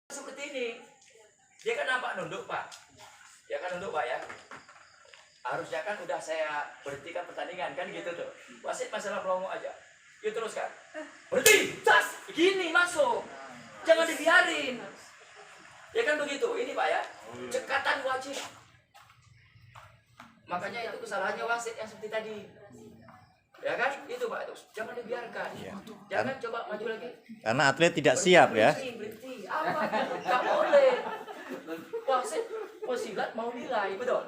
Seperti ini, dia kan nampak nunduk Pak, ya kan nunduk Pak ya. Harusnya kan udah saya berhentikan pertandingan kan gitu tuh. Wasit masalah pelongo aja. Yuk teruskan. Berhenti, cas, gini masuk. Jangan dibiarin. Ya kan begitu. Ini Pak ya, cekatan wajib. Makanya itu kesalahannya wasit yang seperti tadi. Ya kan, itu Pak, itu jangan dibiarkan. Ya. Jangan coba maju lagi. Karena atlet tidak siap ya. Berhenti. Apa? Gak boleh. Wasit pesilat mau nilai, betul.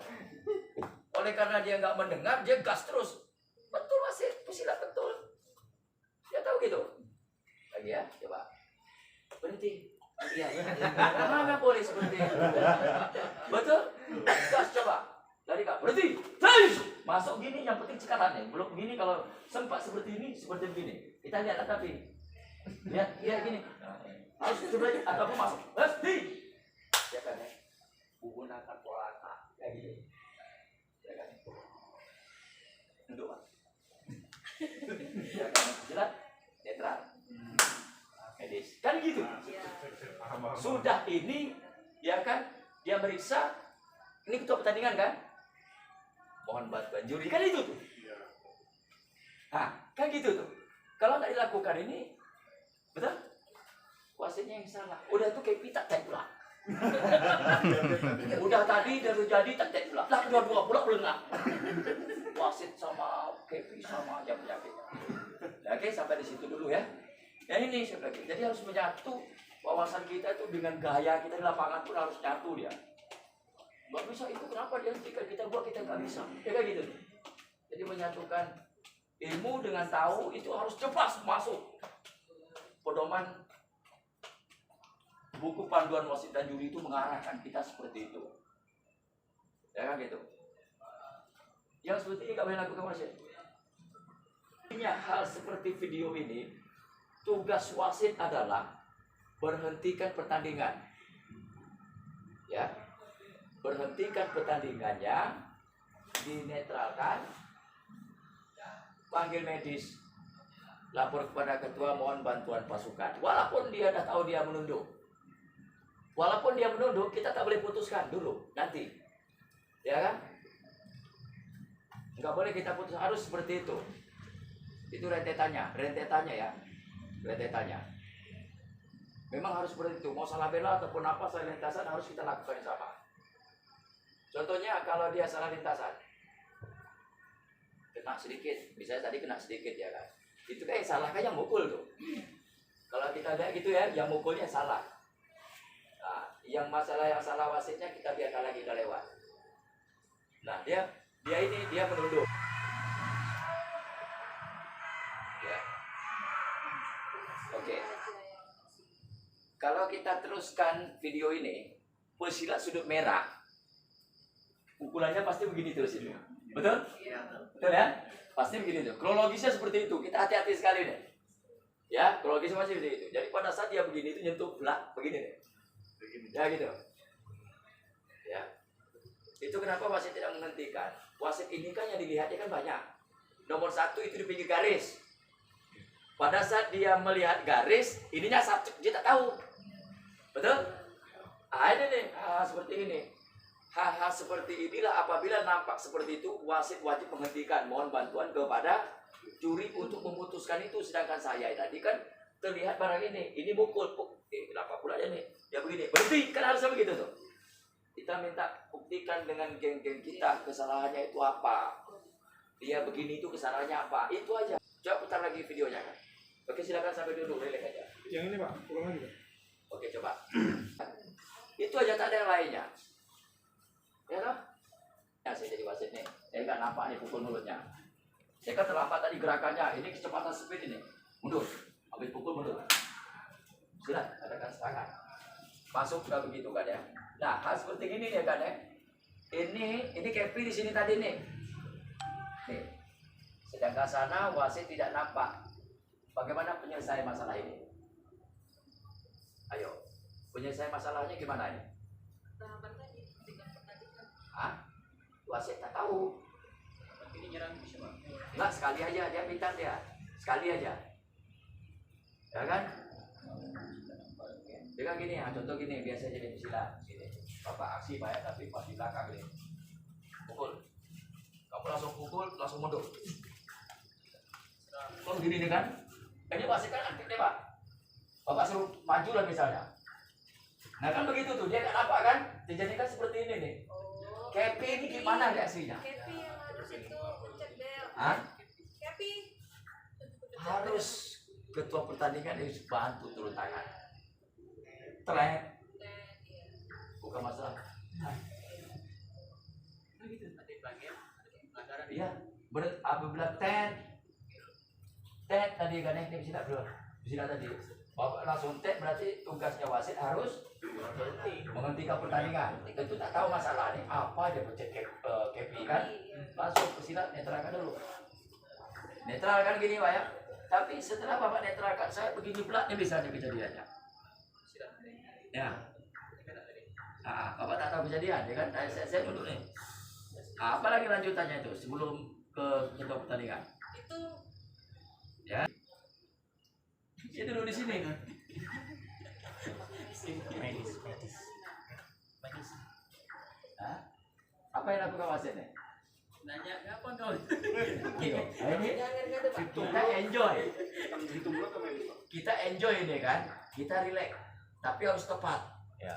Oleh karena dia nggak mendengar, dia gas terus. Betul wasit, pesilat betul. Dia tahu gitu. Lagi ya, coba. Berhenti. Iya. Mana boleh seperti itu? Betul? Gas coba. Lari Kak, berhenti. Masuk gini yang penting cekatannya. Belum gini kalau sempat seperti ini, seperti begini. Kita lihat tapi. Lihat gini. Harus coba ataupun masuk. Berhenti. Ya kan ya. Menggunakan pola tak kayak gitu. Ya kan. Untuk Pak. Ya kan. Jelas? Netral. Medis. Kan gitu. Sudah ini ya kan dia meriksa. Ini ketua pertandingan kan? Mohon bantuan juri kan itu tuh. Nah, kan gitu tuh. Kalau nggak dilakukan ini, betul? Wasitnya yang salah. Udah tuh kayak pita tak pulang. Udah tadi dari jadi tak pulang. Lah kedua-dua pula belengah. Wasit sama Kepi sama aja penyakitnya. Nah, oke sampai di situ dulu ya. Ya ini sebagai. Jadi harus menyatu wawasan kita itu dengan gaya kita di lapangan pun harus nyatu dia. Nggak bisa itu kenapa dia hentikan kita buat kita nggak bisa ya kayak gitu. Jadi menyatukan ilmu dengan tahu itu harus cepat masuk pedoman buku panduan wasit dan juri itu mengarahkan kita seperti itu ya kan gitu. Yang seperti ini nggak boleh lakukan wasit. Hal seperti video ini tugas wasit adalah berhentikan pertandingan ya. Berhentikan pertandingannya, dinetralkan, panggil medis, lapor kepada ketua mohon bantuan pasukan. Walaupun dia dah tahu dia menunduk, kita tak boleh putuskan dulu nanti, ya kan? Nggak boleh kita putus, harus seperti itu. Itu rentetannya ya, rentetannya. Memang harus seperti itu. Mau salah bela ataupun apa salah lintasan harus kita lakukan yang sama. Contohnya kalau dia salah lintasan, kena sedikit, misalnya tadi kena sedikit ya kan, itu kayak salah kayak yang mukul tuh. Kalau kita lihat gitu ya, yang mukulnya salah. Nah, yang salah wasitnya kita biarkan lagi udah lewat. Nah dia menunduk. Ya, oke. Kalau kita teruskan video ini, pesilat sudut merah. Pukulannya pasti begini terus ini. Betul? Iya. Betul ya? Pasti begini tuh. Kronologisnya seperti itu. Kita hati-hati sekali deh. Ya, kronologisnya masih seperti itu. Jadi pada saat dia begini itu nyentuh belak begini deh. Ya gitu. Ya. Itu kenapa wasit tidak menghentikan? Wasit ini kan yang dilihatnya kan banyak. Nomor 1 itu di pinggir garis. Pada saat dia melihat garis, ininya satu, dia tak tahu. Betul? Ada nih, seperti ini. Hal-hal seperti inilah apabila nampak seperti itu wasit wajib menghentikan, mohon bantuan kepada juri untuk memutuskan itu. Sedangkan saya tadi kan terlihat barang ini mukul, kenapa pula ya nih? Ya begini, berhenti kan harusnya begitu tuh. Kita minta buktikan dengan geng-geng kita kesalahannya itu apa. Dia begini itu kesalahannya apa? Itu aja. Coba putar lagi videonya kan. Oke silakan sampai dulu, relax aja. Yang ini Pak, ulang lagi Pak. Oke coba. Itu aja tak ada yang lainnya. Ya kan? Ya saya jadi wasit nih. Saya nggak nampak nih pukul mulutnya. Saya kan terlambat tadi gerakannya. Ini kecepatan speed ini. Mundur. Habis pukul mundur. Sudah, adakan serangan. Masuk juga begitu kan ya. Nah, hal seperti ini ya kan ya. Ini Kepi di sini tadi nih. Nih. Sedangkan sana wasit tidak nampak. Bagaimana penyelesaian masalah ini? Ayo. Penyelesaian masalahnya gimana ini? Hah? Wasit tak tahu. Ini nyerang bisa Pak. Enggak, sekali aja dia pintar dia. Sekali aja. Ya kan? Dia kan gini ya, contoh gini, biasa jadi pesilat. Gini. Bapak aksi Pak ya, tapi pas di belakang gini. Pukul. Kamu langsung pukul, langsung mundur. Terus gini nih kan. Ini wasit kan aktif nih Pak. Bapak suruh maju lah misalnya. Nah kan begitu tuh, dia kan apa kan? Dijadikan seperti ini nih. Oh. Kepi ini gimana reaksinya? Kepi yang harus itu pencet bel. Hah? Kepi. Harus ketua pertandingan harus bantu turun tangan. Trek. Bukan masalah. Iya, apabila tet tadi kan ini bisa belum? Bisa tadi. Bapak langsung tet berarti tugasnya wasit harus menghentikan pertandingan. Tentu tak tahu masalah nih apa aja pencet kepi kan. Langsung pesilat netralkan dulu. Netralkan gini Pak ya. Tapi setelah Bapak netralkan saya begini pula ini misalnya kejadiannya. Ya. Bapak tak tahu kejadian, ya kan? Saya duduk nih. Apa lagi lanjutannya itu sebelum ke ketua pertandingan? Itu Ya. Saya duduk di sini. Medis. Hah? Apa yang lakukan wasitnya? Nanya kapan kau? Ini kita enjoy. Kita enjoy ini kan. Kita relax. Tapi harus tepat. Ya.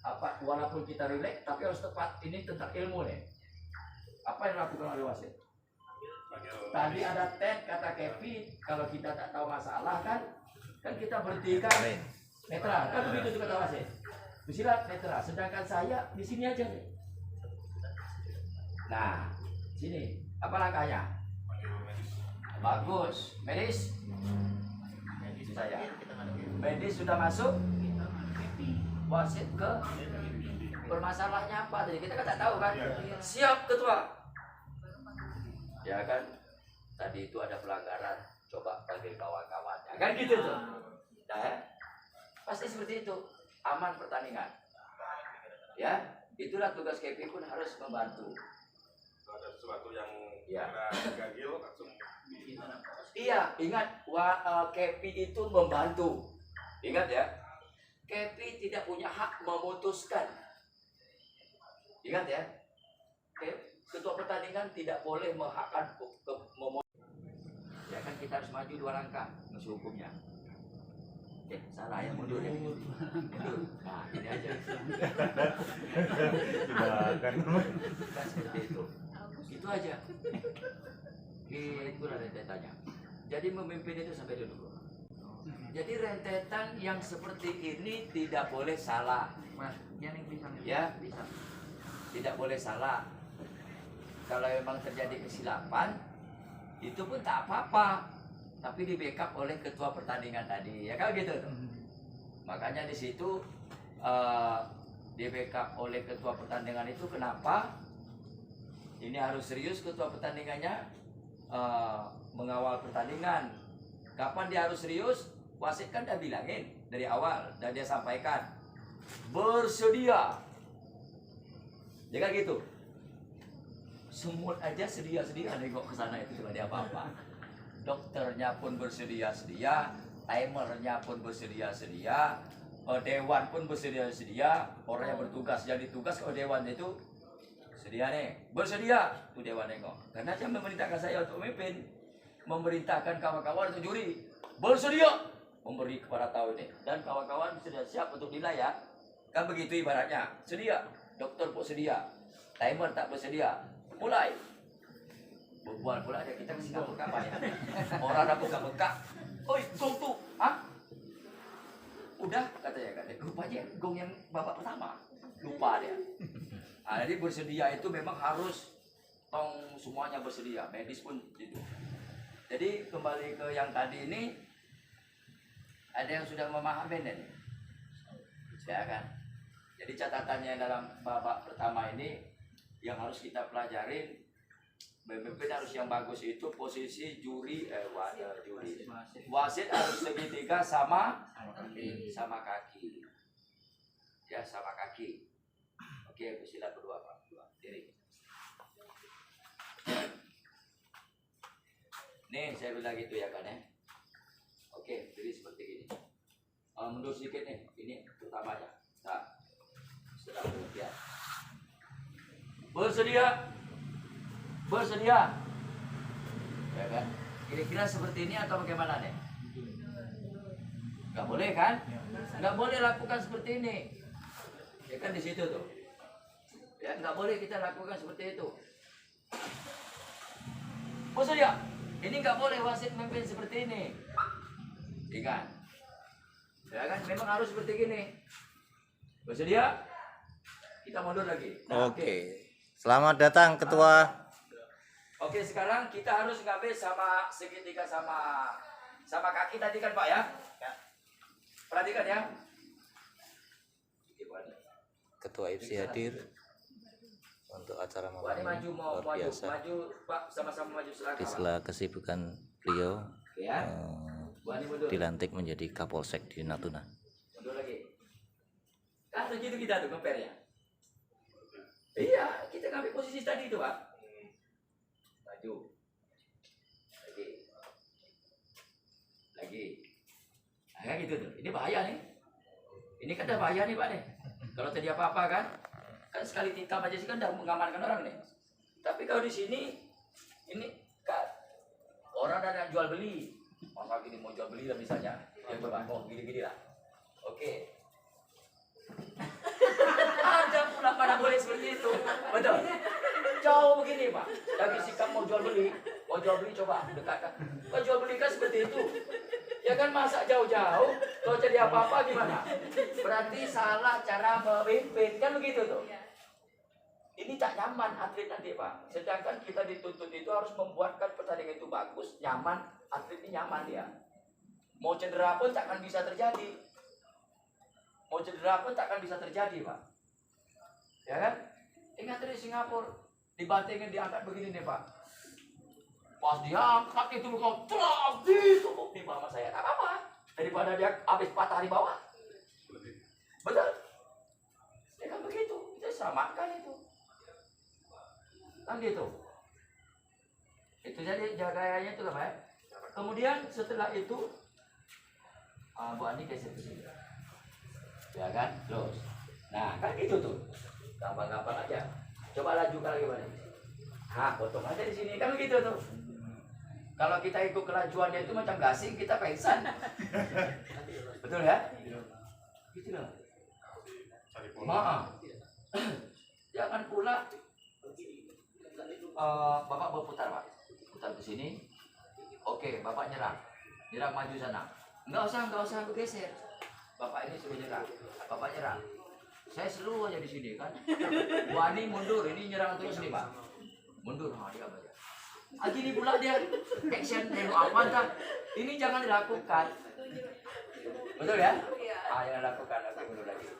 Apa walaupun kita relax tapi harus tepat. Ini tentang ilmu nih. Apa yang dilakukan oleh wasit? Tadi ada tet kata Kepi, kalau kita tak tahu masalah kan kita berhentikan netral. Kan begitu tuh kata wasit. Pesilat netral. Sedangkan saya di sini aja nih. Nah, sini apa langkahnya? Bagus. Medis. Saya. Medis sudah masuk. Wasit ke bermasalahnya apa tadi kita kan tak tahu kan. Siap ketua. Ya kan tadi itu ada pelanggaran, coba panggil kawan-kawannya kan gitu tuh. Nah, pasti seperti itu. Aman pertandingan ya, itulah tugas KP pun harus membantu. Kalau ada sesuatu yang Ya. ganjil langsung Iya, ingat KP itu membantu. Ingat ya, KP tidak punya hak memutuskan. Ingat ya, ketua pertandingan tidak boleh menghakkan ya kan kita harus maju 2 langkah masuk hukumnya. Salah ya, mundur ya. Mundur. Nah, ini aja. Kan seperti itu. Itu aja. Itulah rentetannya. Jadi memimpin itu sampai dulu. Jadi rentetan yang seperti ini tidak boleh salah. Ya, bisa. Tidak boleh salah. Kalau memang terjadi kesilapan, itu pun tak apa-apa. Tapi di backup oleh ketua pertandingan tadi, ya kan gitu. Makanya di situ di backup oleh ketua pertandingan itu kenapa? Ini harus serius ketua pertandingannya mengawal pertandingan. Kapan dia harus serius? Wasit kan udah bilangin dari awal dan dia sampaikan bersedia. Ya kan gitu. Semut aja sedia-sedia nengok ke sana itu cuma dia apa-apa. Dokternya pun bersedia-sedia, timernya pun bersedia-sedia, dewan pun bersedia-sedia, orang yang bertugas jadi tugas kalau dewan itu sedia nih, bersedia tuh dewan nengok. Karena dia memerintahkan saya untuk memimpin, memerintahkan kawan-kawan untuk juri bersedia memberi kepada tahu ini dan kawan-kawan sudah siap untuk nilai ya. Kan begitu ibaratnya, sedia, dokter pun sedia, timer tak bersedia, mulai. Berbual pula ada kita ke Singapura kapan ya? Orang dah buka-buka. Oi, gong tuh, ah? Udah katanya. Rupanya gong yang babak pertama. Lupa dia. Nah, jadi bersedia itu memang harus semuanya bersedia. Medis pun itu. Jadi kembali ke yang tadi ini, ada yang sudah memahami ini. Ya kan? Jadi catatannya dalam babak pertama ini yang harus kita pelajarin. Memimpin harus yang bagus itu posisi juri wasit harus segitiga sama kaki ya, sama kaki. Oke, pesilat berdua Pak, diri. Nih saya bilang gitu ya kan ya. Oke, jadi seperti ini. Mundur sedikit nih, ini utamanya. Nah, sudah kemudian. Bersedia, bersedia, ya kan? Kira-kira seperti ini atau bagaimana nih? Nggak boleh kan? Nggak boleh lakukan seperti ini. Ya kan di situ tuh. Ya nggak boleh kita lakukan seperti itu. Bersedia. Ini nggak boleh wasit memimpin seperti ini. Ingat. Ya kan memang harus seperti gini. Bersedia? Kita mundur lagi. Nah, Oke. Selamat datang ketua. Oke, sekarang kita harus ngambil sama segitiga sama kaki tadi kan Pak ya? Perhatikan ya. Ketua IFC hadir untuk acara Wah, ini malam maju ini. mau Luar maju, biasa. maju Pak, sama-sama maju Di silakan. sela kesibukan beliau Ya. Wah, ini mundur. dilantik menjadi Kapolsek di Natuna. Mundur lagi. Kan begitu kita tuh compare ya. Iya, kita ngambil posisi tadi itu Pak. Maju. Lagi. Lagi. Nah, gitu tuh. Ini bahaya nih. Ini kan udah bahaya nih Pak nih. Kalau terjadi apa-apa kan sekali tikam aja sih kan udah mengamankan orang nih. Tapi kalau di sini ini kan orang ada yang jual beli. Masa gini mau jual beli lah misalnya. Ya coba, oh gini-gini lah. Oke. Ada pula pada boleh seperti itu. Betul. Jauh begini Pak. Lagi sikap mau jual beli coba dekatkan. Mau jual beli kan seperti itu. Ya kan masa jauh-jauh, kalau jadi apa-apa gimana? Berarti salah cara memimpin, kan begitu tuh. Ini tak nyaman atlet nanti Pak. Sedangkan kita dituntut itu harus membuatkan pertandingan itu bagus, nyaman, atlet ini nyaman dia. Mau cedera pun takkan bisa terjadi. Pak. Ya kan? Ingat dari Singapura, dibantingin diangkat begini nih Pak. Pas diangkat itu kau telah gitu di bawah saya, tak apa daripada dia habis patah di bawah. Betul? Ya kan begitu, kita samakan itu. Kan gitu. Itu jadi gayanya itu apa ya? Kemudian setelah itu, Bu Ani geser ke sini. Ya kan, terus. Nah kan gitu tuh, gampang-gampang aja. Coba lajukan lagi Pak. Nah, potong aja di sini kan begitu tuh. Kalau kita ikut kelajuannya itu macam gasing, kita pengsan. Betul ya? Gitu loh. Maaf. Jangan pula Bapak berputar Pak. Putar ke sini. Oke, Bapak nyerang. Nyerang maju sana. Enggak usah aku geser. Bapak ini suruh nyerang. Bapak nyerang. Saya seluruh aja di sini kan. Wani mundur, ini nyerang terus nih Pak. Mundur, dia aja. Gini pula dia action nengok apa kan? Ini jangan dilakukan. Betul ya? Jangan lakukan, oke mundur lagi.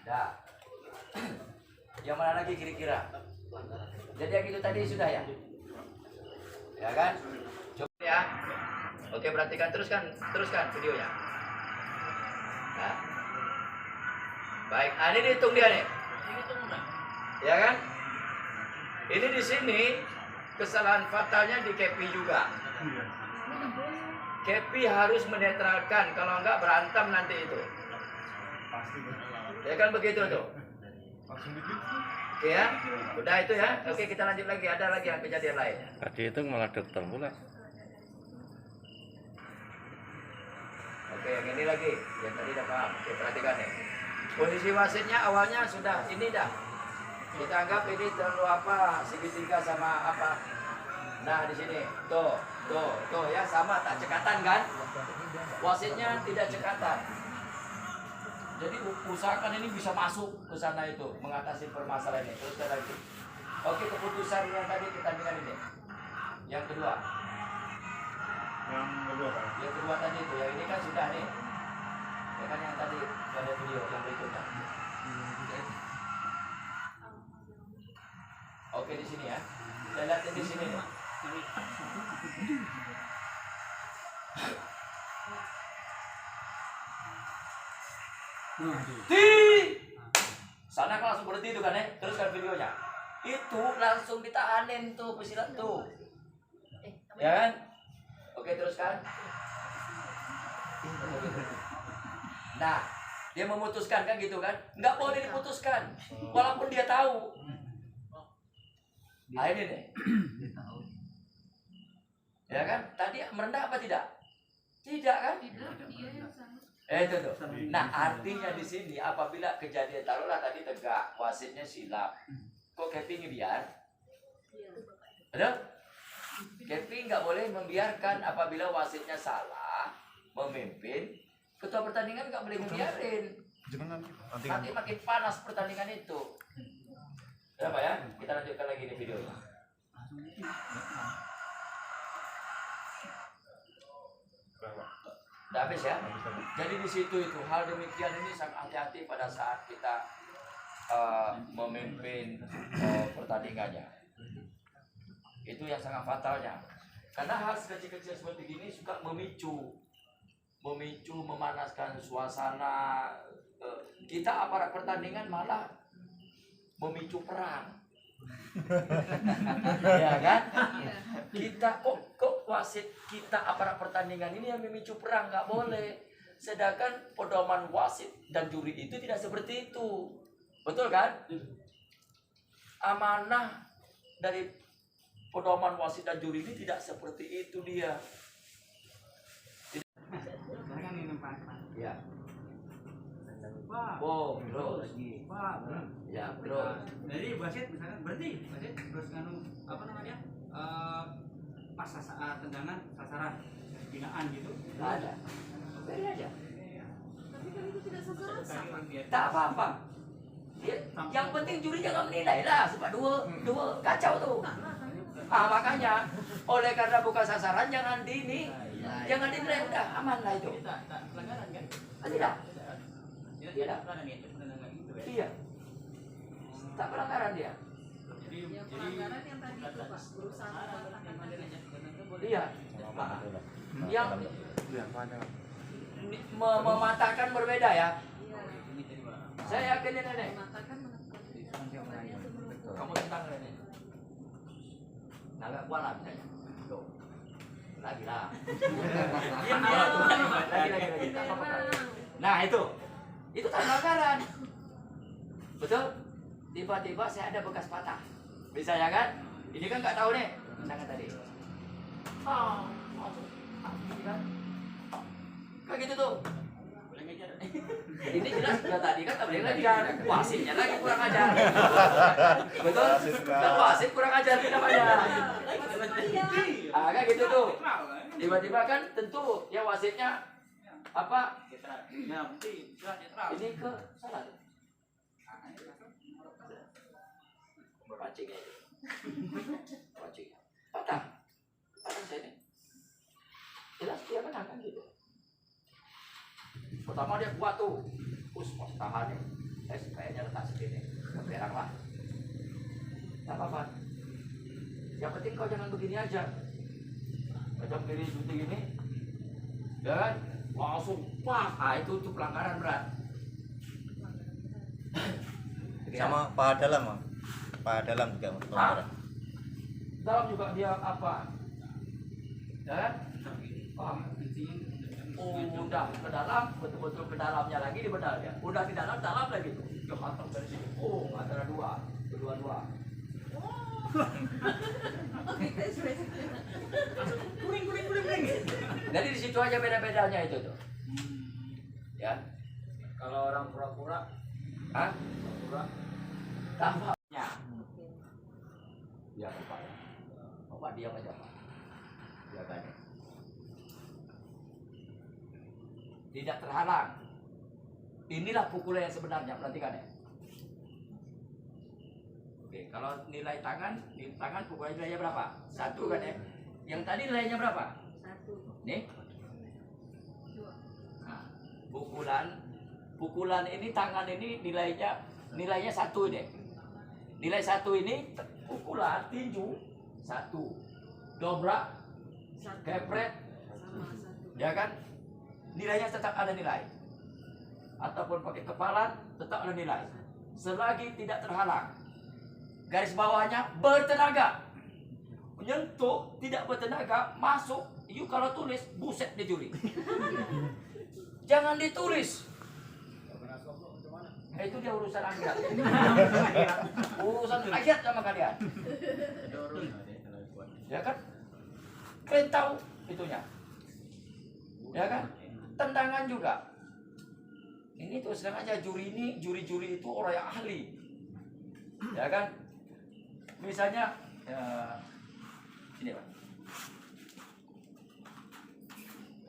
Dah. Yang mana lagi kira-kira? Jadi yang itu tadi sudah ya? Ya kan? Coba ya. Oke, perhatikan teruskan videonya. Nah. Baik, ini dihitung dia nih. Ya kan? Ini di sini kesalahan fatalnya di Kepi juga. Kepi harus menetralkan, kalau enggak berantem nanti itu. Ya kan begitu tuh. Oke ya, udah itu ya. Oke, kita lanjut lagi. Ada lagi yang kejadian lain. Tadi itu malah dokter pula. Oke, yang ini lagi. Yang tadi udah paham. Oke, perhatikan nih. Posisi wasitnya awalnya sudah ini dah. Kita anggap ini terlalu apa, segitiga sama apa. Nah di sini, tuh ya sama tak cekatan kan? Wasitnya tidak cekatan. Jadi usahakan ini bisa masuk ke sana itu, mengatasi permasalahan ini. Terus lagi. Oke, keputusan yang tadi kita dengar ini. Yang kedua. Yang kedua tadi itu, yang ini kan sudah nih. Ya kan yang tadi ada video yang berikutnya. Oke di sini ya. Saya lihat di sini nih. Sana kan langsung berhenti itu kan ya. Teruskan videonya. Itu langsung ditahanin tuh pesilat tuh. Ya kan? Oke teruskan. Nah, dia memutuskan kan gitu kan? Nggak boleh diputuskan, walaupun dia tahu. Nah, ini nih. Ya kan? Tadi merendah apa tidak? Tidak kan? Itu tuh. Nah, artinya di sini apabila kejadian taruhlah tadi tegak, wasitnya silap. Kok Keping biar? Betul? Keping nggak boleh membiarkan apabila wasitnya salah memimpin, ketua pertandingan nggak boleh membiarin. Nanti makin panas pertandingan itu. Ya Pak ya, kita lanjutkan lagi nih videonya. Udah habis ya? Jadi di situ itu hal demikian ini sangat hati-hati pada saat kita memimpin pertandingannya. Itu yang sangat fatalnya. Karena hal kecil-kecil seperti ini suka memicu, memanaskan suasana. Kita aparat pertandingan malah memicu perang. Ya kan? Kita kok wasit kita aparat pertandingan ini yang memicu perang, nggak boleh. Sedangkan pedoman wasit dan juri itu tidak seperti itu. Betul kan? Amanah dari pedoman wasit dan juri ini tidak seperti itu dia. Ya. Oh, terus. Ya, terus. Jadi wasit misalkan berhenti, wasit terus nganu apa namanya? Pas saat tendangan sasaran binaan gitu. Nggak ada. Biarin aja. Tapi kan itu tidak sasaran. Tak apa-apa. Yang penting juri jangan menilai lah, sebab dua kacau tuh. Makanya oleh karena bukan sasaran jangan jangan dinilai, udah aman lah itu. Pelanggaran kan? Tidak. Tidak pelanggaran itu tendangan itu ya. Iya. Tak pelanggaran dia. Ya pelanggaran yang tadi itu Pak, berusaha Iya. Yang mematahkan berbeda ya. Saya yakin ini nih. mengatakan Kamu tentang ini. Agak kuat lah misalnya. Tuh. Lagi lah. Lagi. Tak apa-apa. Nah itu pelanggaran. Betul? Tiba-tiba saya ada bekas patah. Misalnya kan? Ini kan nggak tahu nih. Misalnya tadi. Ini kan? Kayak gitu tuh. Ini jelas sudah tadi kan tak boleh ngajar. Wasitnya lagi kurang ajar. Betul? Dan wasit kurang ajar namanya. Kayak gitu tuh. Tiba-tiba kan tentu ya wasitnya apa? Ya, mesti netral. Ini ke salah. Pancing aja. Pancing. Patah saya. Jelas dia menang kan gitu. Pertama dia kuat tuh, masih tahan ya. Kayaknya letak segini, berang lah. Tak apa-apa. Yang penting kau jangan begini aja. Macam diri seperti ini, ya kan? Langsung pas, itu tuh pelanggaran berat. Sama Pak Dalam, Pak Dalam juga pelanggaran. Dalam juga dia apa? Ya kan? Udah ke dalam, betul-betul ke dalamnya lagi di bedal ya. Udah di dalam lagi tuh. Dia hantam dari sini. Antara kedua-dua. Kuring. Jadi di situ aja beda-bedanya itu tuh. Ya. Kalau orang pura-pura, Pura-pura. Tampaknya. Ya Bapak ya. Bapak diam aja Pak. Jaganya. Tidak terhalang. Inilah pukulan yang sebenarnya, perhatikan ya. Oke, kalau nilai tangan pukulan nilainya berapa? 1 kan ya? Yang tadi nilainya berapa? 1. Nih. Nah, pukulan ini tangan ini nilainya 1 ini. Nilai 1 ini pukulan tinju 1. Dobrak, kepret, ya kan? Nilainya tetap ada nilai. Ataupun pakai kepala tetap ada nilai. Selagi tidak terhalang. Garis bawahnya bertenaga. Menyentuh tidak bertenaga, masuk. You kalau tulis buset dia juri. Jangan ditulis. Itu dia urusan akhirat. Urusan akhirat sama kalian. Ya kan? Kalian tahu itunya. Ya kan? Tendangan juga. Ini terus terang aja juri-juri itu orang yang ahli. Ya kan? Misalnya ini Pak.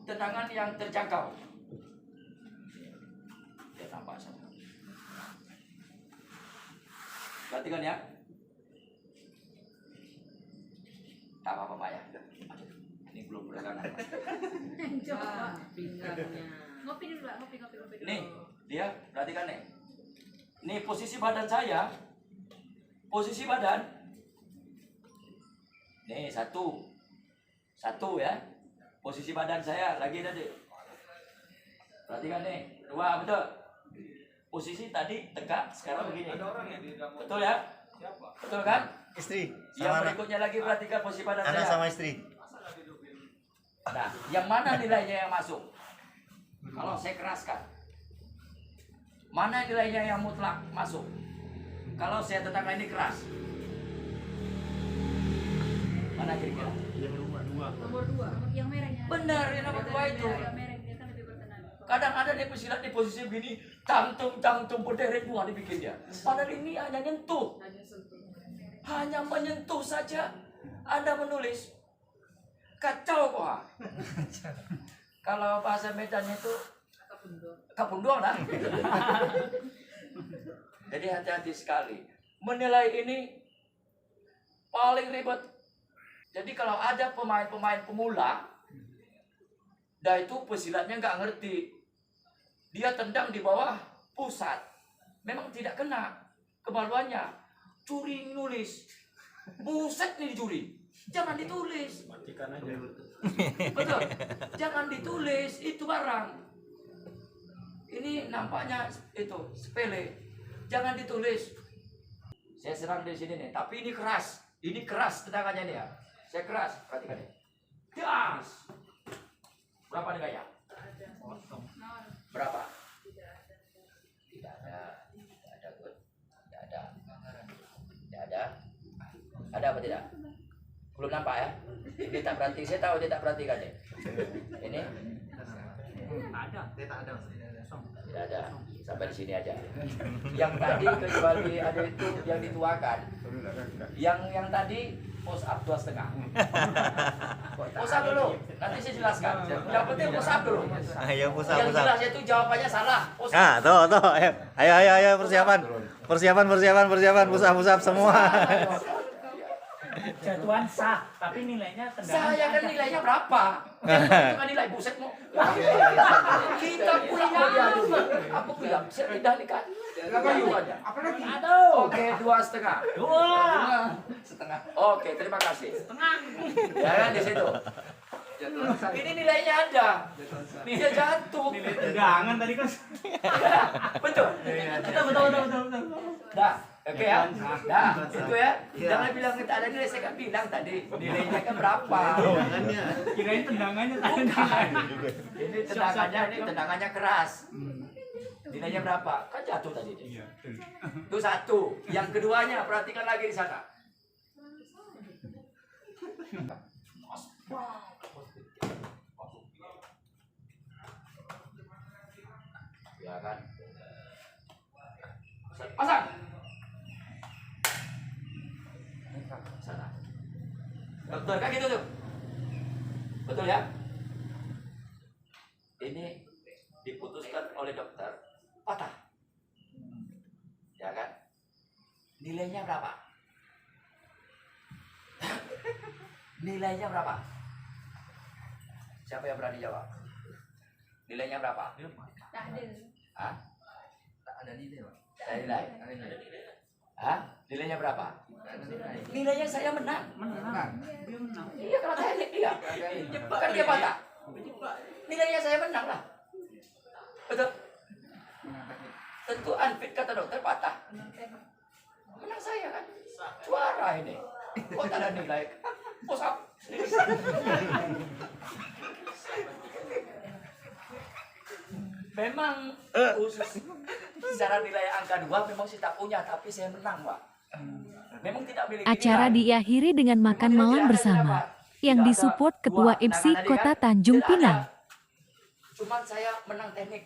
Tendangan yang terjangkau. Ya tampak sana. Perhatikan ya. Tak apa-apa Pak ya. Ini belum peregangan. Coba pinggangnya. Ngopi dulu, Pak. Ngopi dulu. Nih, dia perhatikan nih. Nih posisi badan saya. Posisi badan. Nih satu ya. Posisi badan saya lagi tadi. Perhatikan nih, 2 betul. Posisi tadi tegak, sekarang begini. Ada orang yang di dalam Betul ya? siapa? Betul kan? Istri Yang sama anak. berikutnya lagi perhatikan posisi badan Anak saya. sama istri. Nah, yang mana nilainya yang masuk? Kalau saya keraskan. Mana nilainya yang mutlak masuk? Kalau saya tentang ini keras. Mana kira-kira? Nomor 2. Yang merahnya. Benar, yang nomor 2 itu. Yang merah dia kan lebih bertenaga. Kadang ada nih pesilat di posisi begini, tangtung berderet buah dibikin dia. Padahal ini hanya nyentuh. Hanya sentuh. Hanya menyentuh saja Anda menulis. Kacau kok. Ah. Kalau bahasa Medannya itu kapung doang lah. Jadi hati-hati sekali. Menilai ini paling ribet. Jadi kalau ada pemain-pemain pemula, dah itu pesilatnya nggak ngerti. Dia tendang di bawah pusat. Memang tidak kena. Kemaluannya. Curi nulis. Buset nih juri. Jangan ditulis. Matikan aja. Betul. Jangan ditulis. Itu barang. Ini nampaknya itu sepele. Jangan ditulis. Saya serang di sini nih. Tapi ini keras. Ini keras tendangannya nih ya. Saya keras. Perhatikan nih. Das. Berapa nilainya? Berapa? Tidak ada. Tidak ada good. Tidak ada. Tidak ada. Ada apa tidak? Belum nampak ya? Dia tak perhati. Saya tahu dia tak perhatikan deh. Ini Ada. tidak ada. Sampai di sini aja. Yang tadi kecuali ada itu yang dituakan. Yang tadi push up 2,5. Push up dulu. Nanti saya jelaskan. Yang penting push up dulu. Ayo pusat. Yang jelas itu jawabannya salah. Push up. Ah, tuh. Ayo persiapan. Pusat semua. Jatuhan sah, tapi nilainya tendangan. Saya kan nilainya berapa? Itu kan nilai buset mau. Kita pulang diadu. Apa bilang? Saya tidak nih kan. Apa lagi? Oke, 2,5. 2,5. Oke, terima kasih. Ya kan di situ. Ini nilainya ada. Dia jatuh. Nilai tendangan tadi kan. Betul. Betul. Nah, oke ya. Nah, itu ya. Jangan bilang kita ada nilai. Saya kan bilang tadi nilainya kan berapa. Kirain tendangannya tadi. Ini tendangannya keras. Nilainya berapa? Kan jatuh tadi. Itu satu. Yang keduanya perhatikan lagi di sana. Ya kan? Pasang. Sana. Dokter kan gitu tuh. Betul ya? Ini diputuskan oleh dokter patah. Ya kan? Nilainya berapa? Nilainya berapa? Siapa yang berani jawab? Nilainya berapa? Tak ada. Hah? Tak ada nilai, Pak. Ada nilai. Hah? Nilainya berapa? Nilainya saya menang. Dia menang. Iya, kalau teknik dia. Kan dia patah. Nilainya saya menang lah. Betul? Tentu unfit kata dokter patah. Menang saya kan. Juara ini. Kok tak ada nilai? Push up. Memang khusus kisaran nilai angka 2 memang saya tak punya, tapi saya menang, Pak. Memang tidak miliki Acara nilai. diakhiri dengan makan Kemudian malam tidak ada bersama nilai, Pak. yang Tidak ada disupport Ketua dua FC penanganan Kota kan? Tanjung Tidak Pinang. ada. Cuman saya menang teknik.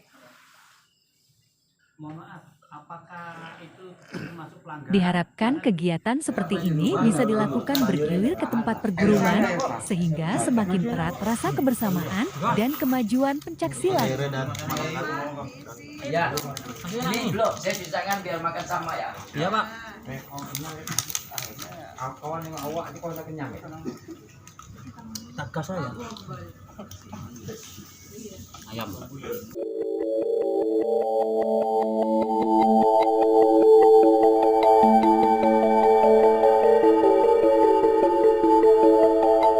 Mohon maaf, apakah itu termasuk pelanggaran? Diharapkan kegiatan seperti ini bisa dilakukan bergilir ke tempat perguruan sehingga semakin erat rasa kebersamaan dan kemajuan pencaksilat. Ya, ini belum. Saya pisahkan biar makan sama ya. Iya, Pak. Kawan yang awak itu kalau saya kenyang ya. Tagas saya. Ayam.